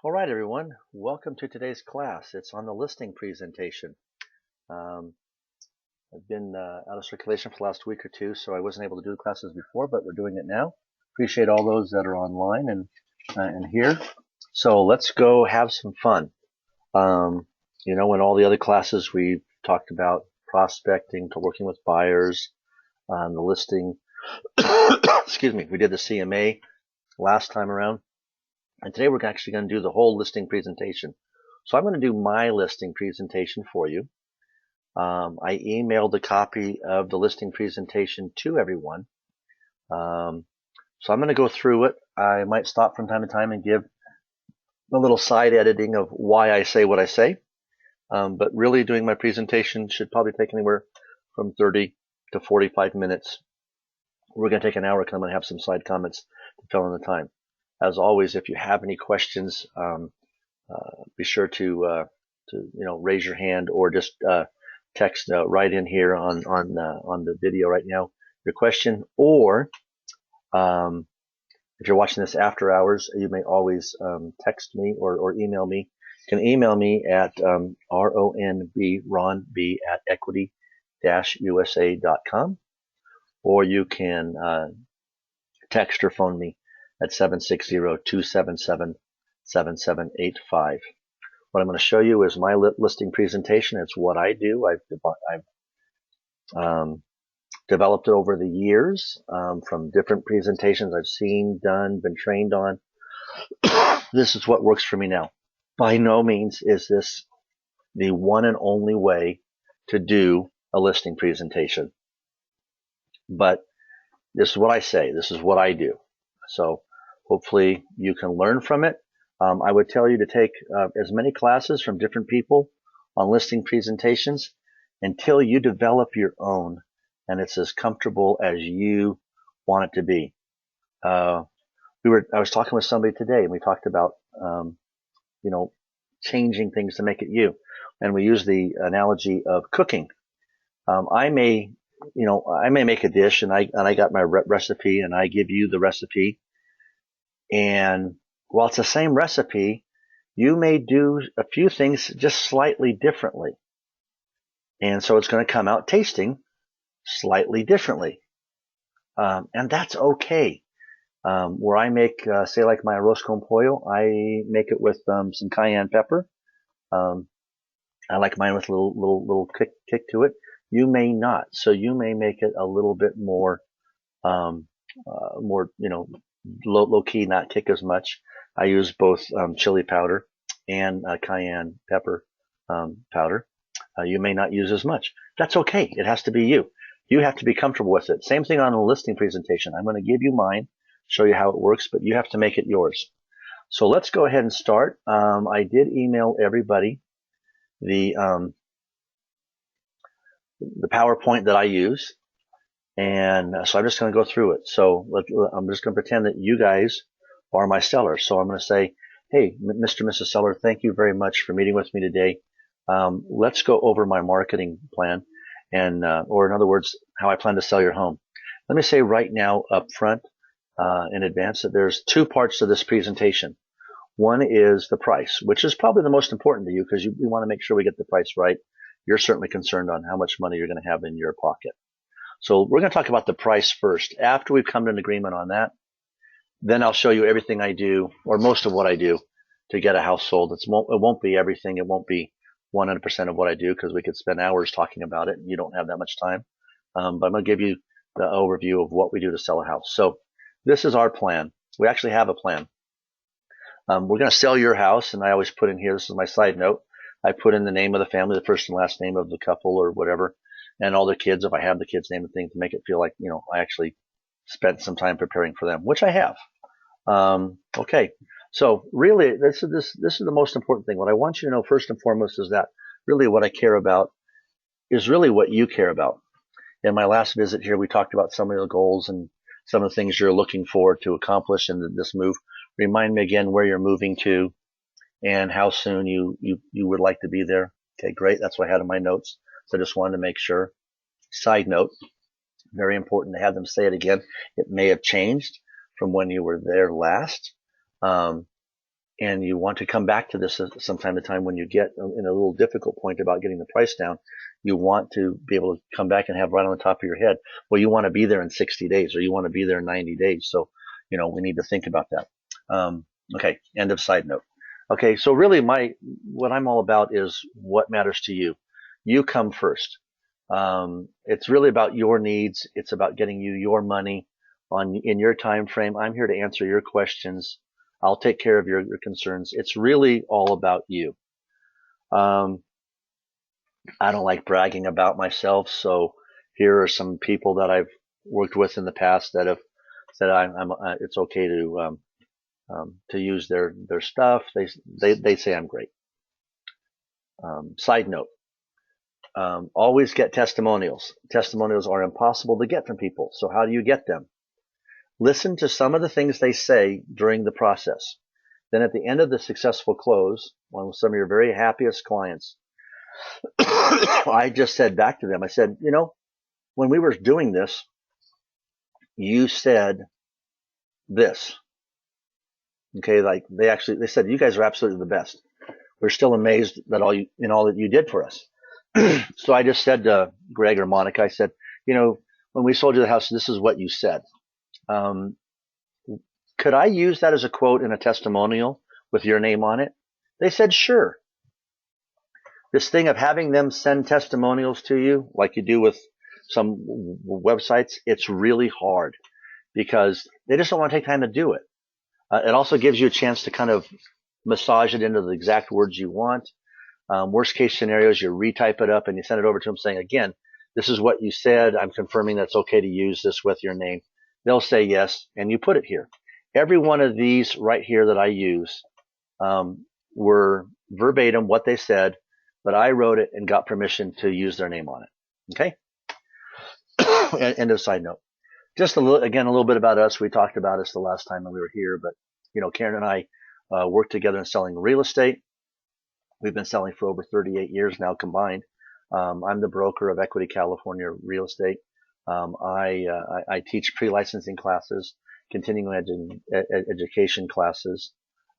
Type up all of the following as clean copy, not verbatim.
All right, everyone. Welcome to today's class. It's on the listing presentation. Um, I've been out of circulation for the last week or two, so I wasn't able to do the classes before, but we're doing it now. Appreciate all those that are online and here. So let's go have some fun. In all the other classes we talked about prospecting to working with buyers, the listing. Excuse me. We did the CMA last time around. And today we're actually going to do the whole listing presentation. So I'm going to do my listing presentation for you. I emailed a copy of the listing presentation to everyone. So I'm going to go through it. I might stop from time to time and give a little side editing of why I say what I say. But really doing my presentation should probably take anywhere from 30 to 45 minutes. We're going to take an hour because I'm going to have some side comments to fill in the time. As always, if you have any questions, be sure to raise your hand or just text right in here on the video right now your question. Or if you're watching this after hours, you may always text me or email me. You can email me at ronb@equity-usa.com, or you can text or phone me at 760-277-7785. What I'm going to show you is my listing presentation. It's what I do. I've developed it over the years from different presentations I've seen, done, been trained on. This is what works for me now. By no means is this the one and only way to do a listing presentation. But this is what I say. This is what I do. So hopefully you can learn from it. I would tell you to take as many classes from different people on listing presentations until you develop your own and it's as comfortable as you want it to be. I was talking with somebody today and we talked about, changing things to make it you. And we use the analogy of cooking. I may make a dish and I got my recipe and I give you the recipe. And while it's the same recipe, you may do a few things just slightly differently. And so it's going to come out tasting slightly differently. And that's okay. Where I make, say like my arroz con pollo, I make it with some cayenne pepper. I like mine with a little kick to it. You may not. So you may make it a little bit more, low key, not kick as much. I use both chili powder and cayenne pepper powder. You may not use as much. That's okay. It has to be you. You have to be comfortable with it. Same thing on a listing presentation. I'm going to give you mine, show you how it works, but you have to make it yours. So let's go ahead and start. I did email everybody the PowerPoint that I use. And so I'm just going to go through it. So I'm just going to pretend that you guys are my seller. So I'm going to say, hey, Mr. and Mrs. Seller, thank you very much for meeting with me today. Let's go over my marketing plan and, or in other words, how I plan to sell your home. Let me say right now up front, in advance, that there's two parts to this presentation. One is the price, which is probably the most important to you because we want to make sure we get the price right. You're certainly concerned on how much money you're going to have in your pocket. So we're going to talk about the price first. After we've come to an agreement on that, then I'll show you everything I do, or most of what I do, to get a house sold. It won't be everything. It won't be 100% of what I do because we could spend hours talking about it and you don't have that much time. But I'm going to give you the overview of what we do to sell a house. So this is our plan. We actually have a plan. We're going to sell your house, and I always put in here, this is my side note, I put in the name of the family, the first and last name of the couple or whatever, and all the kids, if I have the kids' name and thing, to make it feel like, I actually spent some time preparing for them, which I have. Okay. So really, this is the most important thing. What I want you to know first and foremost is that really what I care about is really what you care about. In my last visit here, we talked about some of the goals and some of the things you're looking for to accomplish in this move. Remind me again where you're moving to and how soon you would like to be there. Okay, great. That's what I had in my notes. So I just wanted to make sure. Side note, very important to have them say it again. It may have changed from when you were there last. and you want to come back to this sometime to time when you get in a little difficult point about getting the price down, you want to be able to come back and have right on the top of your head, well, you want to be there in 60 days or you want to be there in 90 days. So, we need to think about that. Okay. End of side note. Okay. So really what I'm all about is what matters to you. You come first. It's really about your needs. It's about getting you your money in your time frame. I'm here to answer your questions. I'll take care of your concerns. It's really all about you. Um, I don't like bragging about myself, so here are some people that I've worked with in the past that have said it's okay to use their stuff. They say I'm great. Side note: always get testimonials. Testimonials are impossible to get from people. So how do you get them? Listen to some of the things they say during the process. Then at the end of the successful close, one of some of your very happiest clients, I just said back to them, I said, when we were doing this, you said this. Okay, like they said, you guys are absolutely the best. We're still amazed that all that you did for us. So I just said to Greg or Monica, I said, when we sold you the house, this is what you said. Could I use that as a quote in a testimonial with your name on it? They said, sure. This thing of having them send testimonials to you, like you do with some websites, it's really hard because they just don't want to take time to do it. It also gives you a chance to kind of massage it into the exact words you want. Worst case scenarios, you retype it up and you send it over to them saying, again, this is what you said. I'm confirming that's okay to use this with your name. They'll say yes, and you put it here. Every one of these right here that I use were verbatim what they said, but I wrote it and got permission to use their name on it. Okay? End of side note. Just a little bit about us. We talked about us the last time we were here, but Karen and I work together in selling real estate. We've been selling for over 38 years now combined. I'm the broker of Equity California Real Estate. I teach pre-licensing classes, continuing education classes,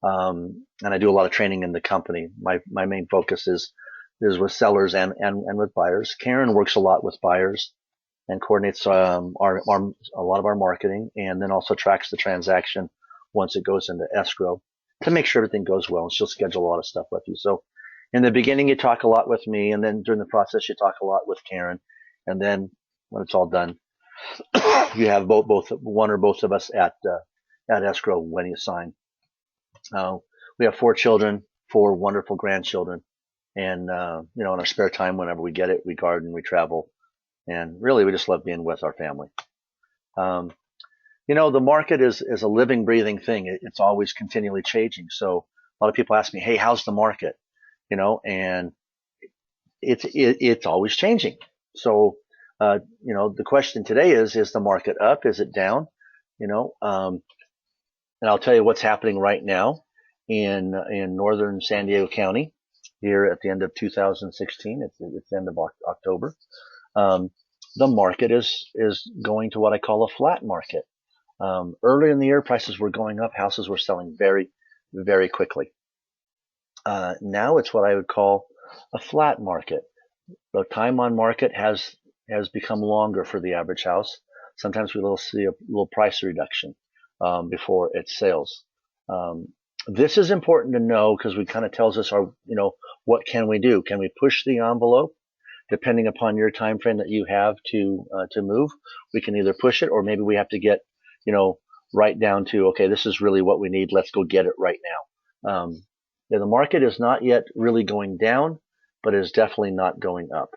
and I do a lot of training in the company. My main focus is with sellers and with buyers. Karen works a lot with buyers and coordinates a lot of our marketing, and then also tracks the transaction once it goes into escrow to make sure everything goes well. And she'll schedule a lot of stuff with you. So in the beginning, you talk a lot with me, and then during the process, you talk a lot with Karen, and then when it's all done, you have both one or both of us at escrow when you sign. We have 4 children, 4 wonderful grandchildren, and in our spare time, whenever we get it, we garden, we travel, and really we just love being with our family. The market is a living, breathing thing. It's always continually changing. So a lot of people ask me, "Hey, how's the market?" And it's always changing. So the question today is the market up? Is it down? And I'll tell you what's happening right now in northern San Diego County here at the end of 2016. It's the end of October. The market is going to what I call a flat market. Earlier in the year, prices were going up. Houses were selling very, very quickly. Now it's what I would call a flat market. The time on market has become longer for the average house. Sometimes we will see a little price reduction before it sells. This is important to know because it kind of tells us what can we do? Can we push the envelope? Depending upon your time frame that you have to move, we can either push it or maybe we have to get right down to, okay, this is really what we need. Let's go get it right now. The market is not yet really going down, but is definitely not going up.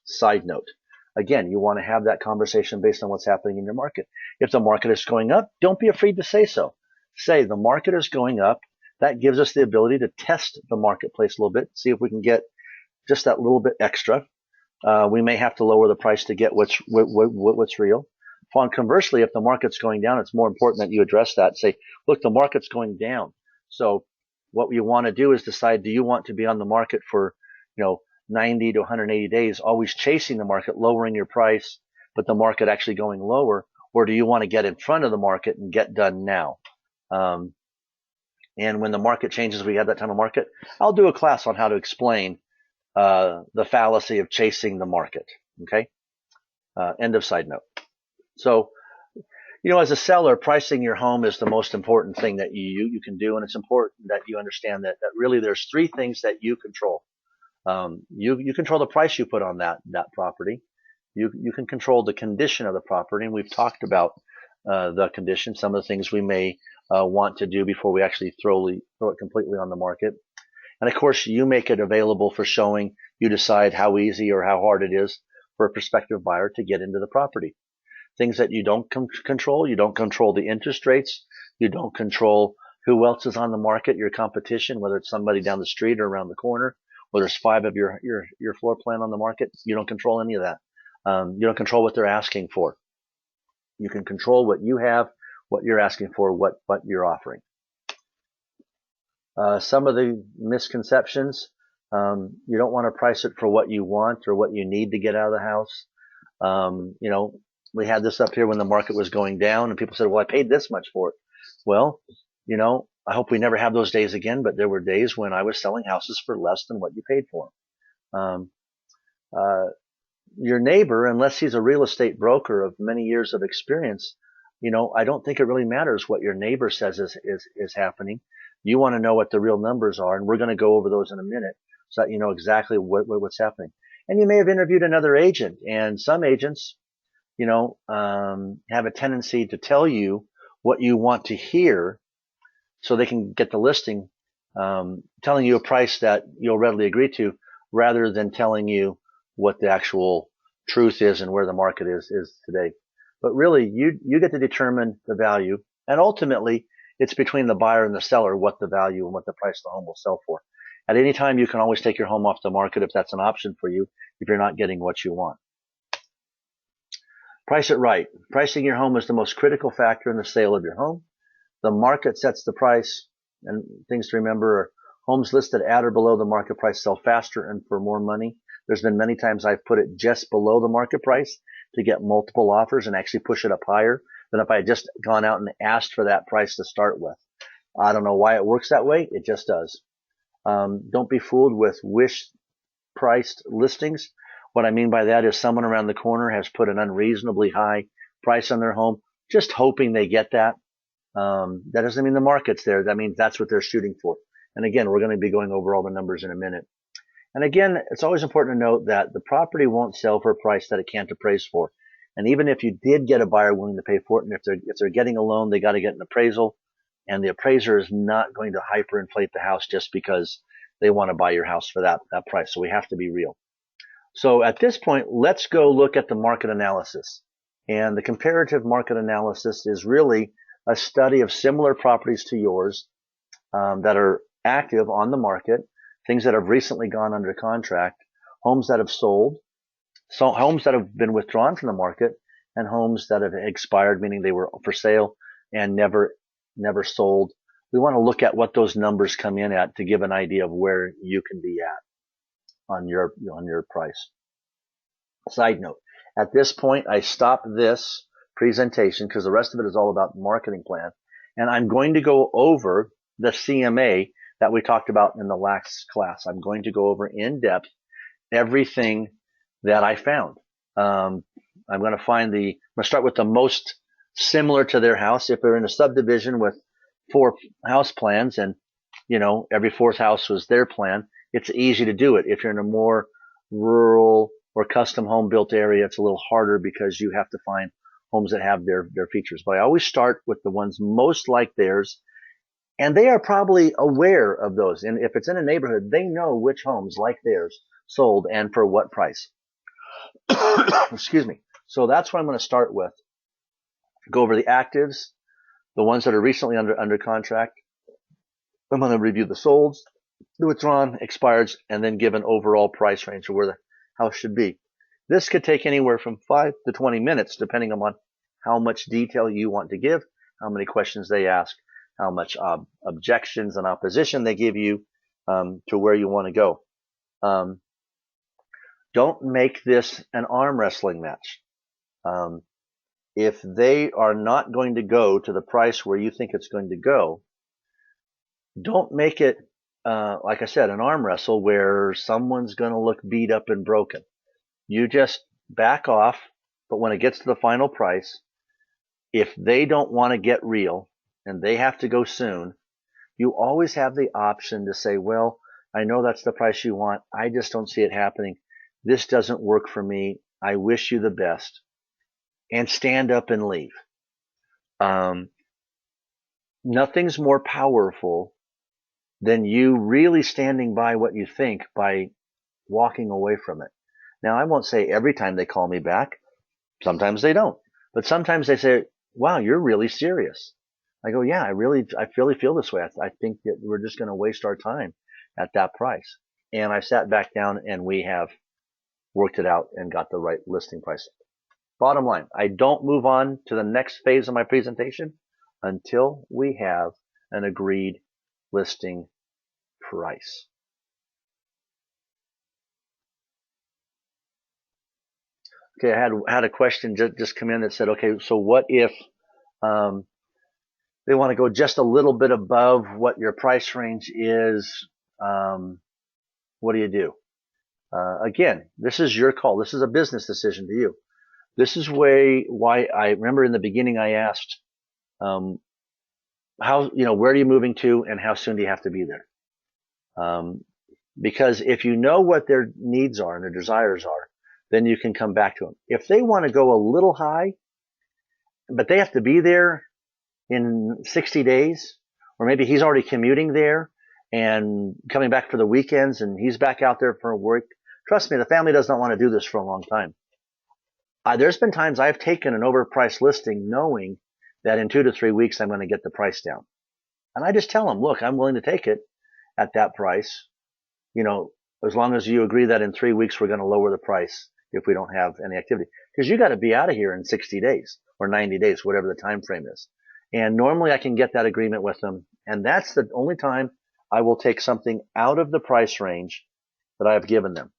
Side note. Again, you want to have that conversation based on what's happening in your market. If the market is going up, don't be afraid to say so. Say the market is going up. That gives us the ability to test the marketplace a little bit, see if we can get just that little bit extra. We may have to lower the price to get what's real. Conversely, if the market's going down, it's more important that you address that. Say, look, the market's going down. So what you want to do is decide, do you want to be on the market for 90 to 180 days, always chasing the market, lowering your price, but the market actually going lower? Or do you want to get in front of the market and get done now? And when the market changes, we have that time of market. I'll do a class on how to explain the fallacy of chasing the market. Okay. End of side note. So, as a seller, pricing your home is the most important thing that you can do, and it's important that you understand that really there's three things that you control. You control the price you put on that property. You can control the condition of the property, and we've talked about the condition, some of the things we may want to do before we actually throw it completely on the market. And of course, you make it available for showing. You decide how easy or how hard it is for a prospective buyer to get into the property. Things that you don't control, you don't control the interest rates, you don't control who else is on the market, your competition, whether it's somebody down the street or around the corner, whether there's 5 of your floor plan on the market. You don't control any of that. You don't control what they're asking for. You can control what you have, what you're asking for, what you're offering. Some of the misconceptions, you don't want to price it for what you want or what you need to get out of the house. We had this up here when the market was going down, and people said, well, I paid this much for it. Well, I hope we never have those days again, but there were days when I was selling houses for less than what you paid for them. Your neighbor, unless he's a real estate broker of many years of experience, I don't think it really matters what your neighbor says is happening. You want to know what the real numbers are, and we're going to go over those in a minute so that you know exactly what's happening. And you may have interviewed another agent, and some agents, have a tendency to tell you what you want to hear so they can get the listing, telling you a price that you'll readily agree to rather than telling you what the actual truth is and where the market is today. But really, you get to determine the value, and ultimately, it's between the buyer and the seller what the value and what the price the home will sell for. At any time, you can always take your home off the market if that's an option for you, if you're not getting what you want. Price it right. Pricing your home is the most critical factor in the sale of your home. The market sets the price, and things to remember are homes listed at or below the market price sell faster and for more money. There's been many times I've put it just below the market price to get multiple offers and actually push it up higher than if I had just gone out and asked for that price to start with. I don't know why it works that way. It just does. Don't be fooled with wish-priced listings. What I mean by that is someone around the corner has put an unreasonably high price on their home, just hoping they get that. That doesn't mean the market's there. That means that's what they're shooting for. And again, we're going to be going over all the numbers in a minute. And again, it's always important to note that the property won't sell for a price that it can't appraise for. And even if you did get a buyer willing to pay for it, and if they're getting a loan, they got to get an appraisal. And the appraiser is not going to hyperinflate the house just because they want to buy your house for that price. So we have to be real. So at this point, let's go look at the market analysis. And the comparative market analysis is really a study of similar properties to yours that are active on the market, things that have recently gone under contract, homes that have sold, so homes that have been withdrawn from the market, and homes that have expired, meaning they were for sale and never sold. We want to look at what those numbers come in at to give an idea of where you can be at on your price. Side note, at this point, I stop this presentation because the rest of it is all about the marketing plan. And I'm going to go over the CMA that we talked about in the last class. I'm going to go over in depth everything that I found. I'm going to start with the most similar to their house. If they're in a subdivision with 4 house plans and, every 4th house was their plan, it's easy to do it. If you're in a more rural or custom home built area, it's a little harder because you have to find homes that have their features. But I always start with the ones most like theirs, and they are probably aware of those. And if it's in a neighborhood, they know which homes like theirs sold and for what price. Excuse me. So that's what I'm going to start with. Go over the actives, the ones that are recently under contract. I'm going to review the solds, the withdrawn, expireds, and then give an overall price range of where the house should be. This could take anywhere from 5 to 20 minutes, depending on how much detail you want to give, how many questions they ask, how much objections and opposition they give you to where you want to go. Don't make this an arm wrestling match. If they are not going to go to the price where you think it's going to go, Don't make it, like I said, an arm wrestle where someone's going to look beat up and broken. You just back off, but when it gets to the final price, if they don't want to get real and they have to go soon, you always have the option to say, well, I know that's the price you want. I just don't see it happening. This doesn't work for me. I wish you the best. And stand up and leave. Um, Nothing's more powerful than you really standing by what you think by walking away from it. Now, I won't say every time they call me back. Sometimes they don't. But sometimes they say, wow, you're really serious. I go, yeah, I really feel this way. I think that we're just going to waste our time at that price. And I sat back down and we have worked it out and got the right listing price. Bottom line, I don't move on to the next phase of my presentation until we have an agreed listing price. Okay, I had a question just come in that said, okay, so what if um, they want to go just a little bit above what your price range is? Um, what do you do? Again, this is your call. This is a business decision to you. This is why I remember in the beginning I asked, where are you moving to and how soon do you have to be there? Because if you know what their needs are and their desires are, then you can come back to them. If they want to go a little high, but they have to be there in 60 days, or maybe he's already commuting there and coming back for the weekends and he's back out there for work. Trust me, the family does not want to do this for a long time. There's been times I've taken an overpriced listing knowing that in 2 to 3 weeks I'm going to get the price down. And I just tell them, look, I'm willing to take it at that price, as long as you agree that in 3 weeks we're going to lower the price if we don't have any activity. Because you got to be out of here in 60 days or 90 days, whatever the time frame is. And normally I can get that agreement with them. And that's the only time I will take something out of the price range that I have given them.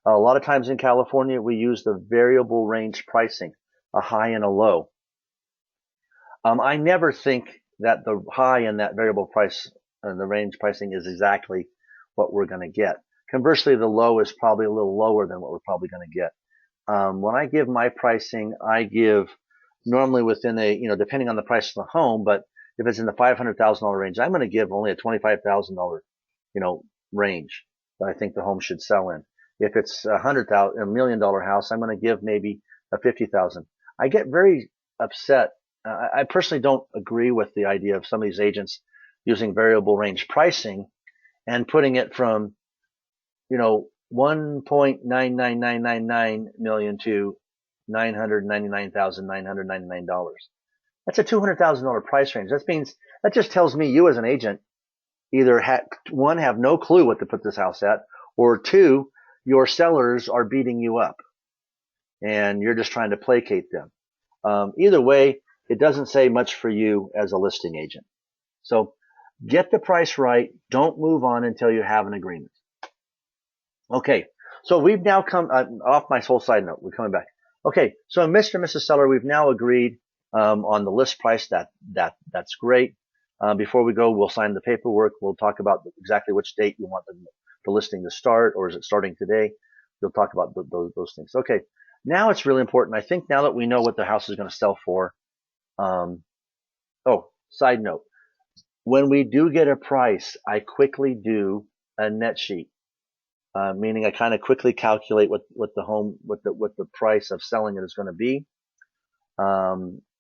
A lot of times in California, we use the variable range pricing, a high and a low. I never think that the high and that variable price and the range pricing is exactly what we're going to get. Conversely, the low is probably a little lower than what we're probably going to get. When I give my pricing, I give normally within depending on the price of the home, but if it's in the $500,000 range, I'm going to give only a $25,000, range that I think the home should sell in. If it's $100,000, $1 million house, I'm going to give maybe a $50,000. I get very upset. I personally don't agree with the idea of some of these agents using variable range pricing and putting it from, 1.99999 million to $999,999. That's a $200,000 price range. That just tells me you as an agent either one, have no clue what to put this house at, or two, your sellers are beating you up and you're just trying to placate them. Either way, it doesn't say much for you as a listing agent. So get the price right. Don't move on until you have an agreement. Okay, so we've now come off my whole side note. We're coming back. Okay, so Mr. and Mrs. Seller, we've now agreed on the list price. That's great. Before we go, we'll sign the paperwork. We'll talk about exactly which date you want the listing to start, or is it starting today? We'll talk about those things. Okay, now it's really important. I think now that we know what the house is going to sell for. Side note. When we do get a price, I quickly do a net sheet. Meaning I kind of quickly calculate what the price of selling it is going to be.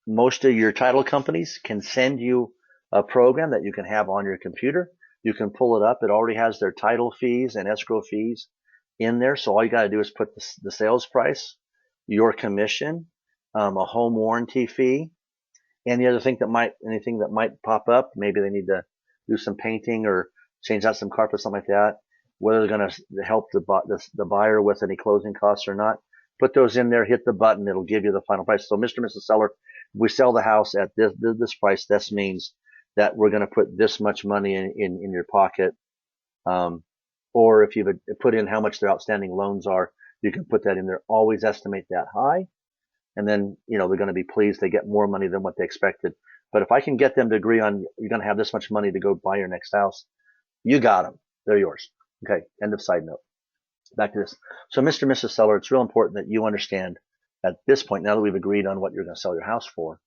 Most of your title companies can send you a program that you can have on your computer. You can pull it up. It already has their title fees and escrow fees in there. So all you got to do is put the sales price, your commission, a home warranty fee, anything that might pop up. Maybe they need to do some painting or change out some carpet, something like that. Whether they're going to help the buyer with any closing costs or not. Put those in there, hit the button, it'll give you the final price. So Mr. and Mrs. Seller, if we sell the house at this price, this means that we're going to put this much money in your pocket. Or if you've put in how much their outstanding loans are, you can put that in there. Always estimate that high. And then, they're going to be pleased they get more money than what they expected. But if I can get them to agree on you're going to have this much money to go buy your next house, you got them. They're yours. Okay. End of side note. Back to this. So Mr. and Mrs. Seller, it's real important that you understand at this point, now that we've agreed on what you're going to sell your house for,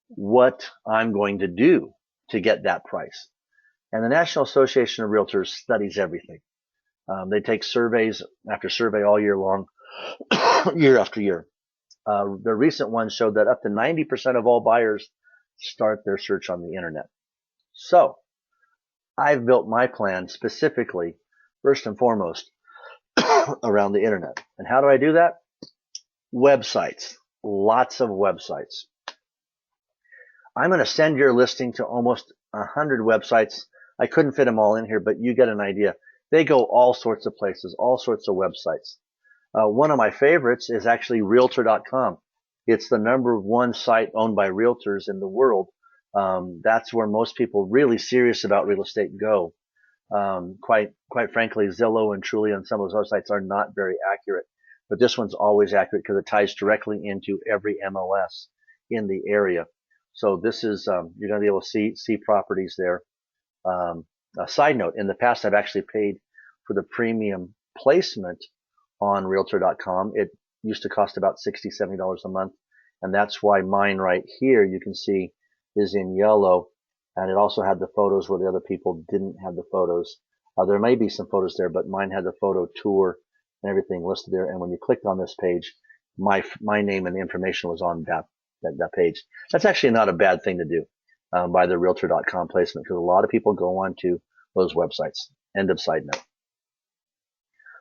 what I'm going to do to get that price. And the National Association of Realtors studies everything. They take surveys after survey all year long, year after year. The recent one showed that up to 90% of all buyers start their search on the internet. So I've built my plan specifically, first and foremost, around the internet. And how do I do that? Websites, lots of websites. I'm going to send your listing to almost 100 websites. I couldn't fit them all in here, but you get an idea. They go all sorts of places, all sorts of websites. One of my favorites is actually Realtor.com. It's the #1 site owned by realtors in the world. That's where most people really serious about real estate go. Quite frankly, Zillow and Trulia and some of those other sites are not very accurate, but this one's always accurate because it ties directly into every MLS in the area. So this is you're going to be able to see properties there. A side note: in the past, I've actually paid for the premium placement on Realtor.com. It used to cost about $60, $70 a month, and that's why mine right here you can see is in yellow. And it also had the photos where the other people didn't have the photos. There may be some photos there, but mine had the photo tour and everything listed there. And when you clicked on this page, my name and the information was on that page. That's actually not a bad thing to do by the Realtor.com placement, because a lot of people go on to those websites. End of side note.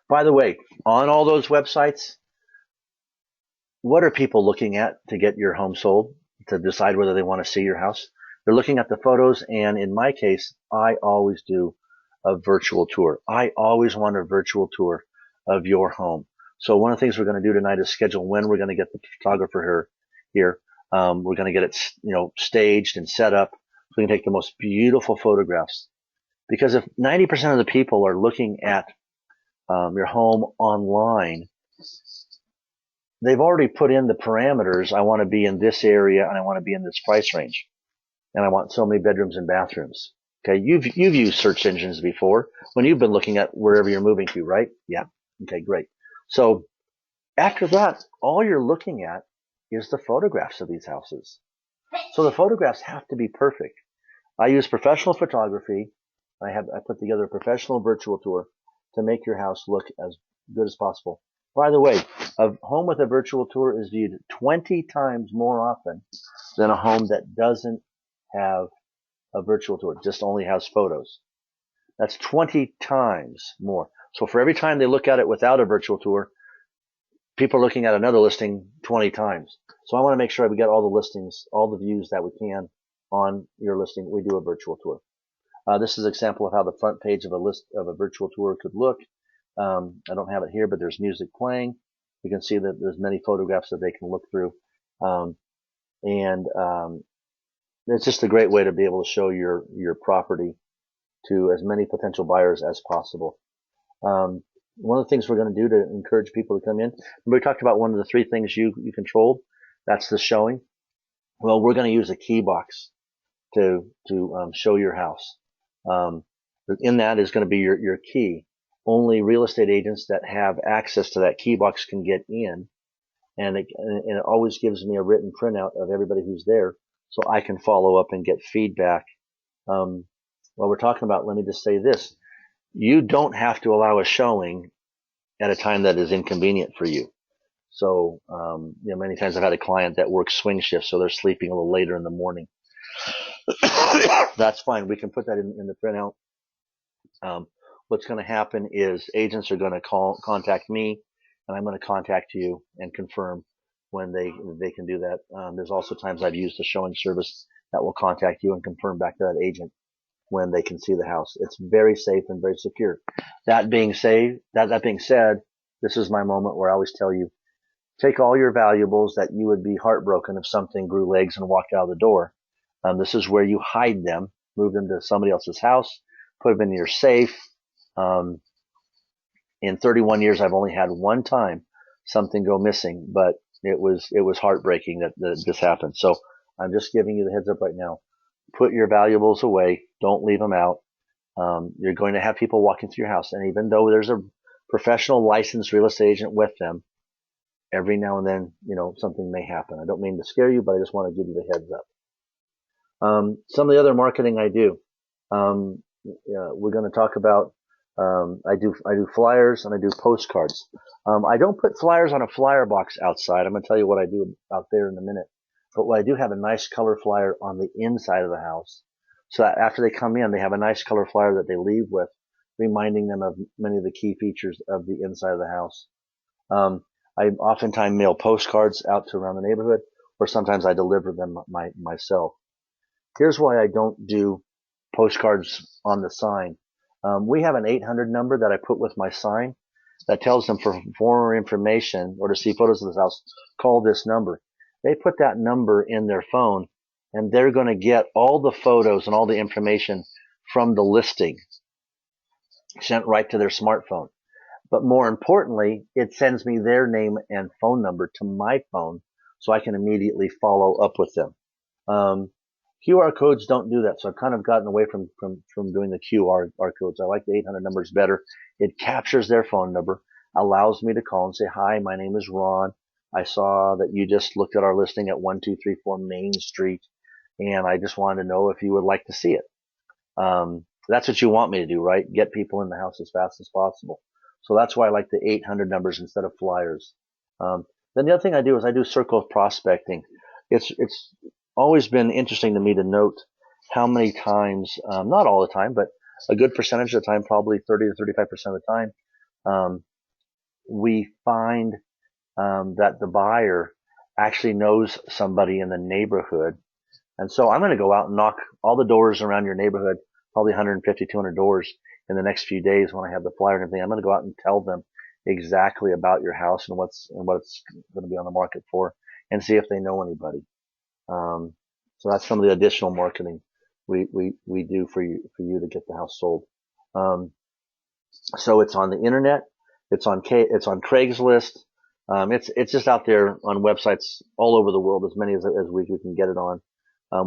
By the way, on all those websites, what are people looking at to get your home sold, to decide whether they want to see your house? They're looking at the photos, and in my case, I always do a virtual tour. I always want a virtual tour of your home. So one of the things we're going to do tonight is schedule when we're going to get the photographer here. We're going to get it, staged and set up so we can take the most beautiful photographs. Because if 90% of the people are looking at your home online, they've already put in the parameters. I want to be in this area, and I want to be in this price range, and I want so many bedrooms and bathrooms. Okay, you've used search engines before when you've been looking at wherever you're moving to, right? Yeah. Okay, great. So after that, all you're looking at is the photographs of these houses. So the photographs have to be perfect. I use professional photography. I put together a professional virtual tour to make your house look as good as possible. By the way, a home with a virtual tour is viewed 20 times more often than a home that doesn't have a virtual tour, just only has photos. That's 20 times more. So for every time they look at it without a virtual tour, people are looking at another listing 20 times. So I want to make sure we get all the listings, all the views that we can on your listing. We do a virtual tour. This is an example of how the front page of a virtual tour could look. I don't have it here, but there's music playing. You can see that there's many photographs that they can look through. It's just a great way to be able to show your property to as many potential buyers as possible. One of the things we're going to do to encourage people to come in, we talked about one of the 3 things you controlled. That's the showing. Well, we're going to use a key box to show your house. In that is going to be your key. Only real estate agents that have access to that key box can get in, and it always gives me a written printout of everybody who's there, so I can follow up and get feedback. While we're talking about, let me just say this: you don't have to allow a showing at a time that is inconvenient for you. So, many times I've had a client that works swing shifts, so they're sleeping a little later in the morning. That's fine. We can put that in the printout. What's going to happen is agents are going to contact me, and I'm going to contact you and confirm when they can do that. There's also times I've used a showing service that will contact you and confirm back to that agent when they can see the house. It's very safe and very secure. That being said, this is my moment where I always tell you, take all your valuables that you would be heartbroken if something grew legs and walked out of the door. This is where you hide them, move them to somebody else's house, put them in your safe. In 31 years, I've only had one time something go missing, but it was heartbreaking that this happened. So I'm just giving you the heads up right now. put your valuables away. Don't leave them out. You're going to have people walking through your house, and even though there's a professional licensed real estate agent with them, every now and then, something may happen. I don't mean to scare you, but I just want to give you the heads up. Some of the other marketing I do, we're going to talk about. I do flyers and I do postcards. I don't put flyers on a flyer box outside. I'm going to tell you what I do out there in a minute. But what I do have a nice color flyer on the inside of the house, so that after they come in, they have a nice color flyer that they leave with, reminding them of many of the key features of the inside of the house. I oftentimes mail postcards out to around the neighborhood, or sometimes I deliver them myself. Here's why I don't do postcards on the sign. We have an 800 number that I put with my sign that tells them for more information or to see photos of this house, call this number. They put that number in their phone, and they're going to get all the photos and all the information from the listing sent right to their smartphone. But more importantly, it sends me their name and phone number to my phone so I can immediately follow up with them. QR codes don't do that, so I've kind of gotten away from doing the QR codes. I like the 800 numbers better. It captures their phone number, allows me to call and say, hi, my name is Ron. I saw that you just looked at our listing at 1234 Main Street, and I just wanted to know if you would like to see it. That's what you want me to do, right? Get people in the house as fast as possible. So that's why I like the 800 numbers instead of flyers. Then the other thing I do is I do circle prospecting. It's always been interesting to me to note how many times, not all the time, but a good percentage of the time, probably 30 to 35% of the time, we find that the buyer actually knows somebody in the neighborhood. And so I'm going to go out and knock all the doors around your neighborhood, probably 150, 200 doors in the next few days when I have the flyer and everything. I'm going to go out and tell them exactly about your house and what it's going to be on the market for, and see if they know anybody. So that's some of the additional marketing we do for you to get the house sold. So it's on the internet, it's on Craigslist. It's just out there on websites all over the world, as many as we can get it on.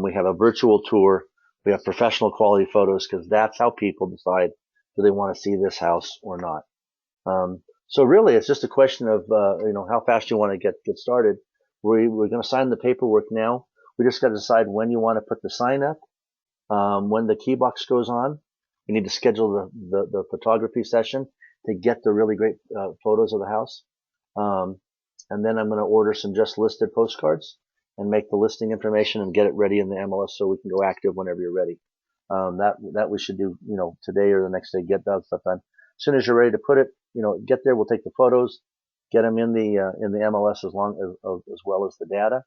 We have a virtual tour. We have professional quality photos, because that's how people decide, do they want to see this house or not. So really, it's just a question of how fast you want to get started. We're going to sign the paperwork now. We just got to decide when you want to put the sign up, when the key box goes on. We need to schedule the photography session to get the really great photos of the house. And then I'm going to order some just listed postcards and make the listing information and get it ready in the MLS so we can go active whenever you're ready. That we should do, today or the next day. Get that stuff done. As soon as you're ready to put it, get there. We'll take the photos, get them in the MLS as well as the data.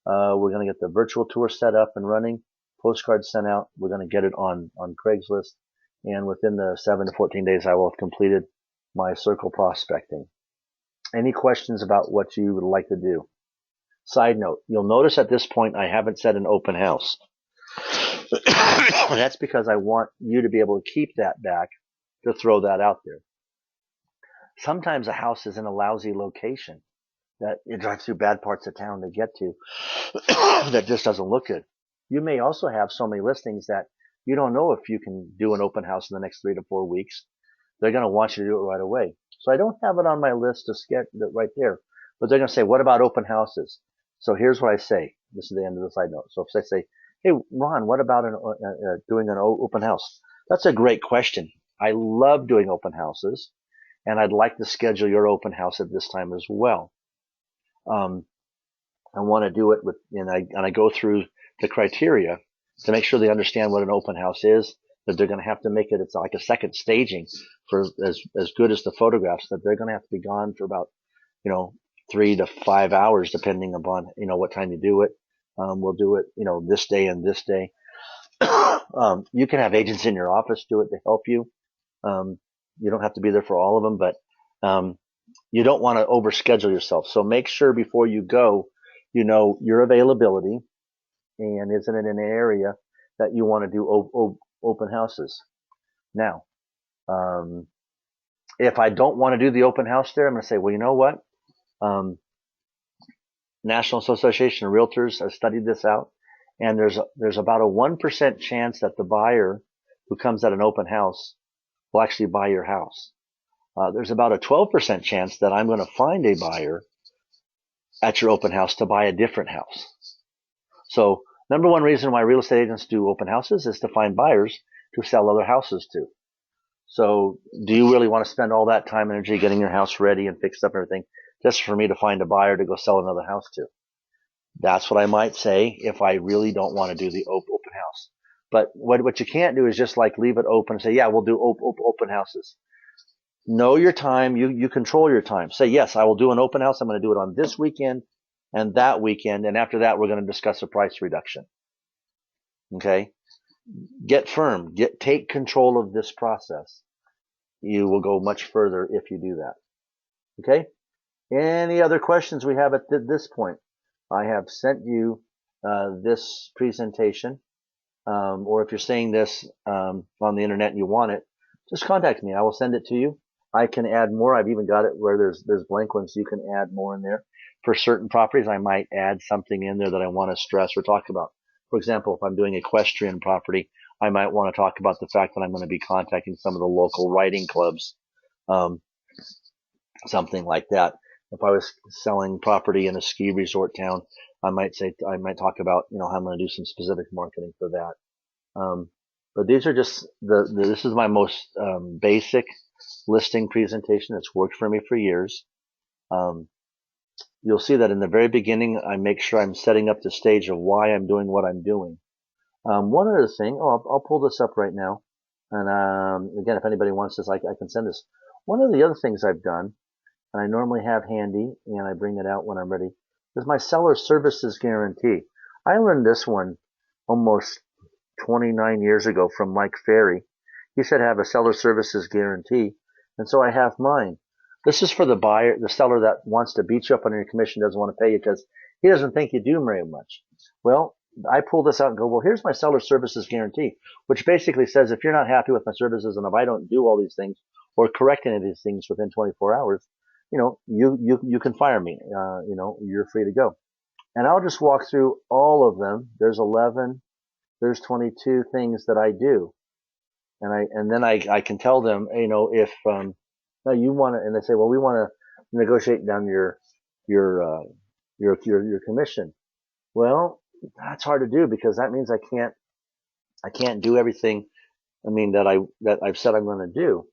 We're going to get the virtual tour set up and running, postcards sent out. We're going to get it on Craigslist, and within the 7 to 14 days, I will have completed my circle prospecting. Any questions about what you would like to do? Side note, you'll notice at this point I haven't said an open house. That's because I want you to be able to keep that back to throw that out there. Sometimes a house is in a lousy location that you drive through bad parts of town to get to that just doesn't look good. You may also have so many listings that you don't know if you can do an open house in the next 3 to 4 weeks. They're going to want you to do it right away. So I don't have it on my list to sketch it right there. But they're going to say, what about open houses? So here's what I say. This is the end of the side note. So if I say, hey, Ron, what about doing an open house? That's a great question. I love doing open houses, and I'd like to schedule your open house at this time as well. I want to do it and I go through the criteria to make sure they understand what an open house is, that they're going to have to make it, it's like a second staging for as good as the photographs, that they're going to have to be gone for about, 3 to 5 hours, depending upon, what time you do it. We'll do it, this day and this day. You can have agents in your office do it to help you. You don't have to be there for all of them, but, you don't want to overschedule yourself. So make sure before you go, your availability, and isn't it in an area that you want to do open houses. Now, if I don't want to do the open house there, I'm going to say, well, you know what? National Association of Realtors has studied this out, And there's about a 1% chance that the buyer who comes at an open house will actually buy your house. There's about a 12% chance that I'm going to find a buyer at your open house to buy a different house. So number one reason why real estate agents do open houses is to find buyers to sell other houses to. So do you really want to spend all that time and energy getting your house ready and fixed up and everything just for me to find a buyer to go sell another house to? That's what I might say if I really don't want to do the open house. But what you can't do is just like leave it open and say, yeah, we'll do open houses. Know your time. You control your time. Say, yes, I will do an open house. I'm going to do it on this weekend and that weekend. And after that, we're going to discuss a price reduction. Okay. Get firm. Take control of this process. You will go much further if you do that. Okay. Any other questions we have at this point? I have sent you this presentation, or if you're seeing this on the internet and you want it, just contact me. I will send it to you. I can add more. I've even got it where there's blank ones. You can add more in there. For certain properties, I might add something in there that I want to stress or talk about. For example, if I'm doing equestrian property, I might want to talk about the fact that I'm going to be contacting some of the local riding clubs, something like that. If I was selling property in a ski resort town, I might talk about, how I'm going to do some specific marketing for that. But these are just this is my most basic listing presentation. It's worked for me for years. You'll see that in the very beginning, I make sure I'm setting up the stage of why I'm doing what I'm doing. One other thing, I'll pull this up right now. And again, if anybody wants this, I can send this. One of the other things I've done, and I normally have handy, and I bring it out when I'm ready, is my seller services guarantee. I learned this one almost 29 years ago from Mike Ferry. He said have a seller services guarantee, and so I have mine. This is for the buyer, the seller that wants to beat you up on your commission, doesn't want to pay you because he doesn't think you do very much. Well, I pull this out and go, well, here's my seller services guarantee, which basically says if you're not happy with my services and if I don't do all these things or correct any of these things within 24 hours, you can fire me. You're free to go. And I'll just walk through all of them. There's 11. There's 22 things that I do. And then I can tell them, if, no, you want to, and they say, well, we want to negotiate down your commission. Well, that's hard to do because that means I can't do everything. That I've said I'm going to do.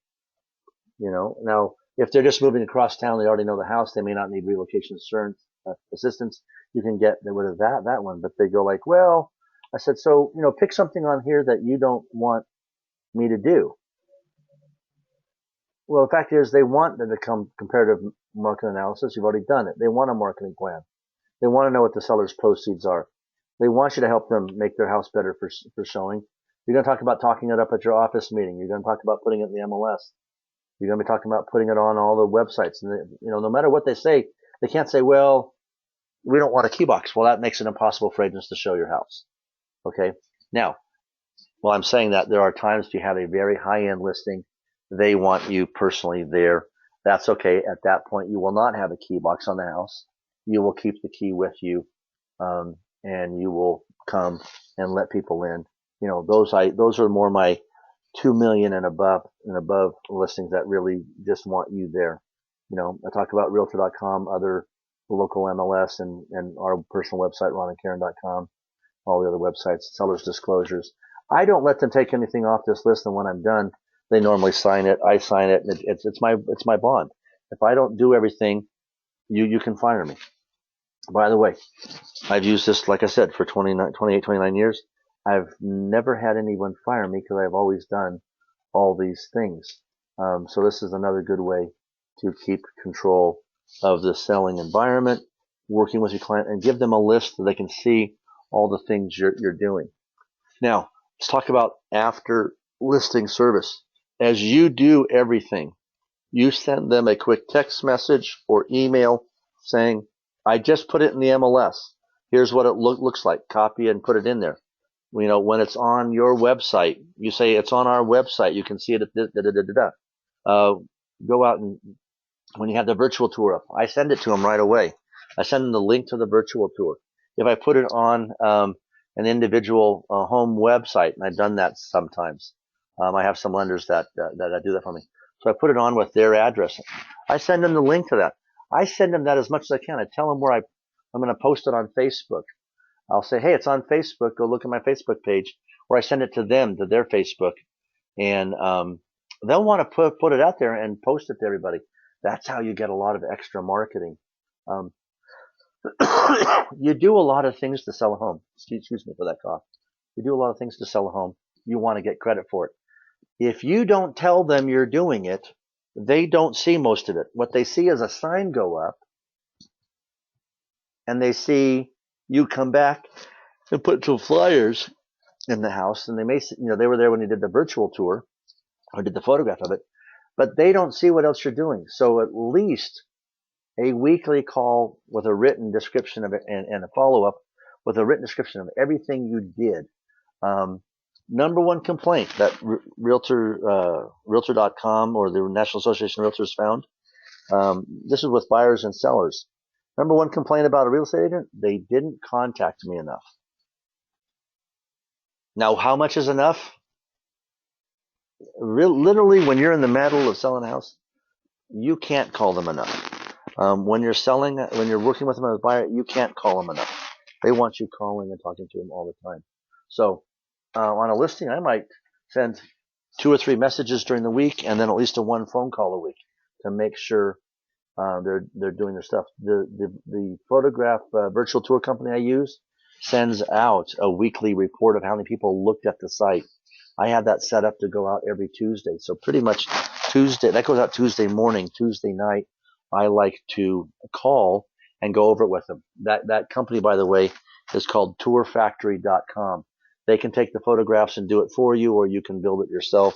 Now if they're just moving across town, they already know the house. They may not need relocation assistance. You can get rid of that one. But they go like, well, I said, so pick something on here that you don't want me to do. Well, the fact is they want the comparative market analysis. You've already done it. They want a marketing plan. They want to know what the seller's proceeds are. They want you to help them make their house better for showing. You're going to talk about talking it up at your office meeting. You're going to talk about putting it in the MLS. You're going to be talking about putting it on all the websites. And no matter what they say, they can't say, well, we don't want a key box. Well, that makes it impossible for agents to show your house. Okay. Now, while I'm saying that, there are times you have a very high-end listing. They want you personally there. That's okay. At that point, you will not have a key box on the house. You will keep the key with you, and you will come and let people in. Those are more my 2 million and above listings that really just want you there. I talk about Realtor.com, other local MLS, and our personal website, ronandkaren.com, all the other websites, sellers disclosures. I don't let them take anything off this list, and when I'm done, they normally sign it. I sign it. It's my bond. If I don't do everything, you can fire me. By the way, I've used this, like I said, for 29 years. I've never had anyone fire me because I've always done all these things. So this is another good way to keep control of the selling environment, working with your client, and give them a list so they can see all the things you're doing. Now, let's talk about after listing service. As you do everything, you send them a quick text message or email saying, I just put it in the MLS. Here's what it looks like. Copy and put it in there. When it's on your website, you say it's on our website. You can see it at go out and when you have the virtual tour up, I send it to them right away. I send them the link to the virtual tour. If I put it on, an individual home website, and I've done that sometimes. I have some lenders that do that for me. So I put it on with their address. I send them the link to that. I send them that as much as I can. I tell them where I'm going to post it on Facebook. I'll say, hey, it's on Facebook. Go look at my Facebook page. Or I send it to them, to their Facebook. And they'll want to put it out there and post it to everybody. That's how you get a lot of extra marketing. Um, you do a lot of things to sell a home. Excuse me for that cough. You do a lot of things to sell a home. You want to get credit for it. If you don't tell them you're doing it, they don't see most of it. What they see is a sign go up, and they see you come back and put some flyers in the house, and they may, they were there when you did the virtual tour or did the photograph of it, but they don't see what else you're doing. So at least a weekly call with a written description of it and a follow-up with a written description of everything you did. Number one complaint that Realtor.com or the National Association of Realtors found, this is with buyers and sellers. Number one complaint about a real estate agent, they didn't contact me enough. Now, how much is enough? Literally, when you're in the middle of selling a house, you can't call them enough. When you're working with them as a buyer, you can't call them enough. They want you calling and talking to them all the time. So on a listing, I might send 2 or 3 messages during the week, and then at least a 1 phone call a week to make sure they're doing their stuff. The photograph virtual tour company I use sends out a weekly report of how many people looked at the site. I have that set up to go out every Tuesday. So pretty much Tuesday, that goes out Tuesday morning, Tuesday night. I like to call and go over it with them. That company, by the way, is called tourfactory.com. They can take the photographs and do it for you, or you can build it yourself,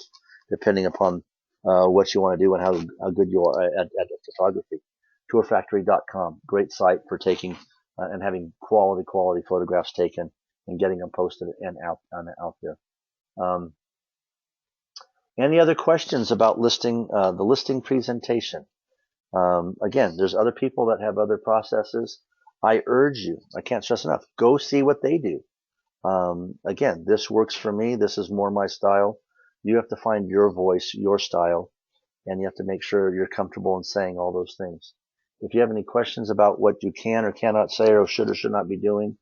depending upon what you want to do and how good you are at photography. Tourfactory.com, great site for taking and having quality photographs taken and getting them posted and out there. Any other questions about listing, the listing presentation? Again, there's other people that have other processes. I urge you, I can't stress enough, go see what they do. Again, this works for me. This is more my style. You have to find your voice, your style, and you have to make sure you're comfortable in saying all those things. If you have any questions about what you can or cannot say or should not be doing,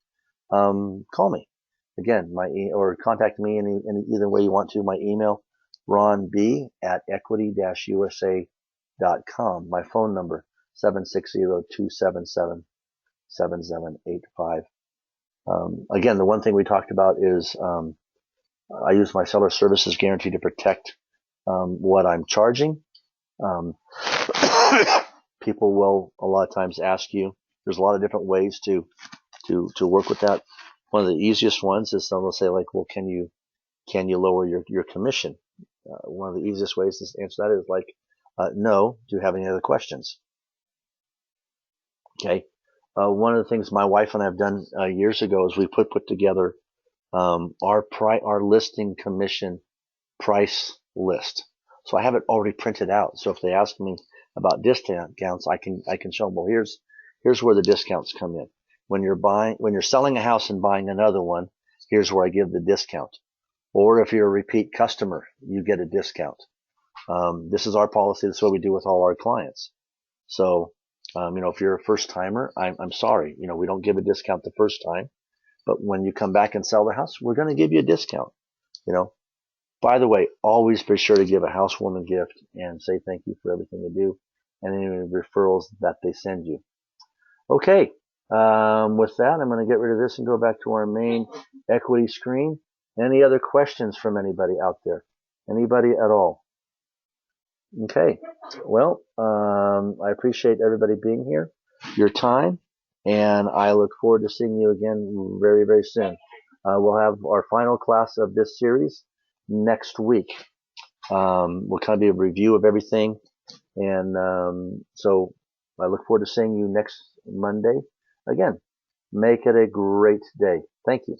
call me. Again, or contact me in either way you want to. My email, ronb@equity-usa.com. My phone number, 760-277-7785. Again, the one thing we talked about is I use my seller services guarantee to protect what I'm charging. People will a lot of times ask you. There's a lot of different ways to work with that. One of the easiest ones is someone will say, like, well, can you lower your commission? One of the easiest ways to answer that is like, no. Do you have any other questions? Okay. One of the things my wife and I have done years ago is we put together our listing commission price list. So I have it already printed out. So if they ask me about discounts, I can show them, well, here's where the discounts come in. When you're selling a house and buying another one, here's where I give the discount. Or if you're a repeat customer, you get a discount. This is our policy. This is what we do with all our clients. So, if you're a first timer, I'm sorry. We don't give a discount the first time, but when you come back and sell the house, we're going to give you a discount. By the way, always be sure to give a housewarming gift and say thank you for everything they do and any referrals that they send you. Okay. With that, I'm going to get rid of this and go back to our main equity screen. Any other questions from anybody out there? Anybody at all? Okay. Well, I appreciate everybody being here, your time, and I look forward to seeing you again very, very soon. We'll have our final class of this series next week. We'll kind of be a review of everything, and so I look forward to seeing you next Monday. Again, make it a great day. Thank you.